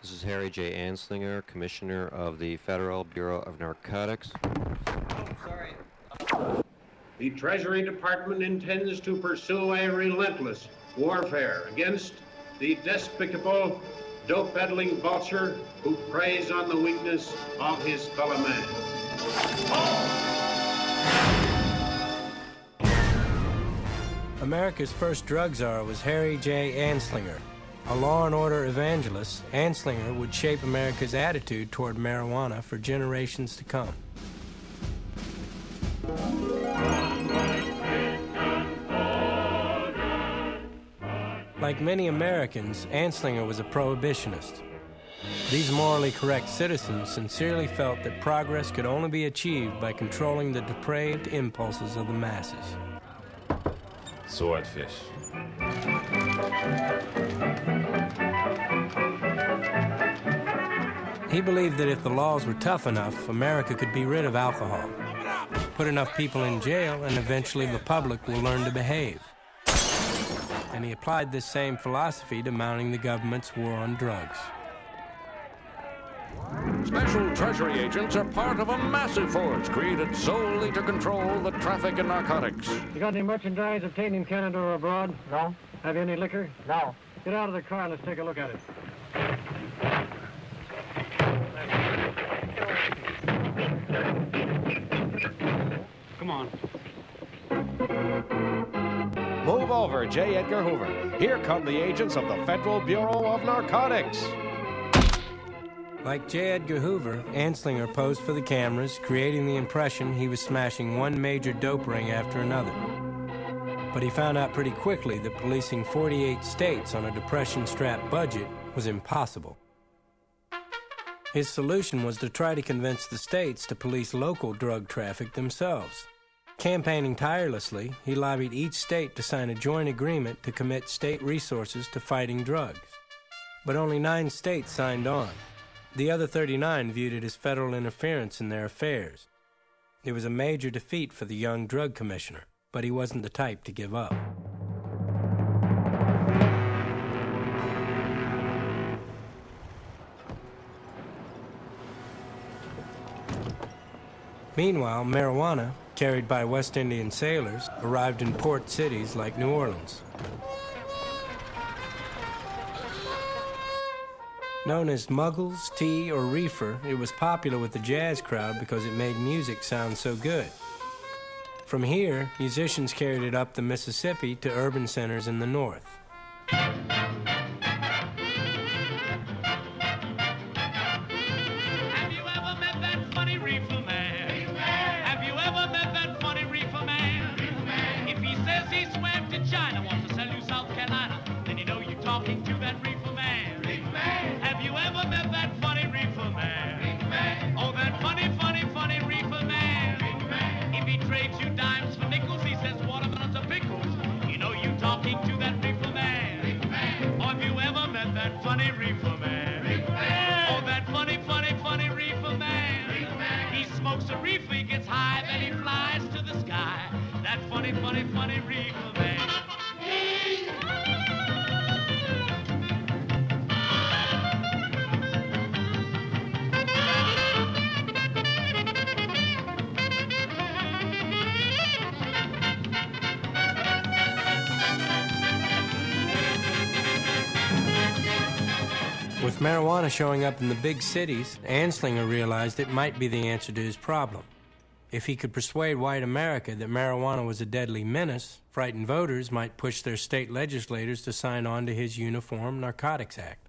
This is Harry J. Anslinger, Commissioner of the Federal Bureau of Narcotics. The Treasury Department intends to pursue a relentless warfare against the despicable, dope-peddling vulture who preys on the weakness of his fellow man. America's first drug czar was Harry J. Anslinger. A law and order evangelist, Anslinger would shape America's attitude toward marijuana for generations to come. Like many Americans, Anslinger was a prohibitionist. These morally correct citizens sincerely felt that progress could only be achieved by controlling the depraved impulses of the masses. Swordfish. He believed that if the laws were tough enough, America could be rid of alcohol. Put enough people in jail, and eventually the public will learn to behave. And he applied this same philosophy to mounting the government's war on drugs. Special Treasury agents are part of a massive force created solely to control the traffic in narcotics. You got any merchandise obtained in Canada or abroad? No. Have you any liquor? No. Get out of the car and let's take a look at it. Come on. Move over, J. Edgar Hoover. Here come the agents of the Federal Bureau of Narcotics. Like J. Edgar Hoover, Anslinger posed for the cameras, creating the impression he was smashing one major dope ring after another. But he found out pretty quickly that policing 48 states on a depression-strapped budget was impossible. His solution was to try to convince the states to police local drug traffic themselves. Campaigning tirelessly, he lobbied each state to sign a joint agreement to commit state resources to fighting drugs. But only 9 states signed on. The other 39 viewed it as federal interference in their affairs. It was a major defeat for the young drug commissioner, but he wasn't the type to give up. Meanwhile, marijuana, carried by West Indian sailors, arrived in port cities like New Orleans. Known as muggles, tea, or reefer, it was popular with the jazz crowd because it made music sound so good. From here, musicians carried it up the Mississippi to urban centers in the north. Have you ever met that funny reefer man? Have you ever met that funny reefer man? If he says he swam to China, wants to sell you South Carolina, then you know you're talking to that reefer man. Have you ever met that funny reefer man? Oh, that funny, funny, funny reefer man. If he trades you dimes for nickels, he says watermelons are pickles. You know you talking to that reefer man. Or have you ever met that funny reefer man? Oh, that funny, funny, funny reefer man. He smokes a reefer, he gets high, then he flies to the sky. That funny, funny, funny reefer man. With marijuana showing up in the big cities, Anslinger realized it might be the answer to his problem. If he could persuade white America that marijuana was a deadly menace, frightened voters might push their state legislators to sign on to his Uniform Narcotics Act.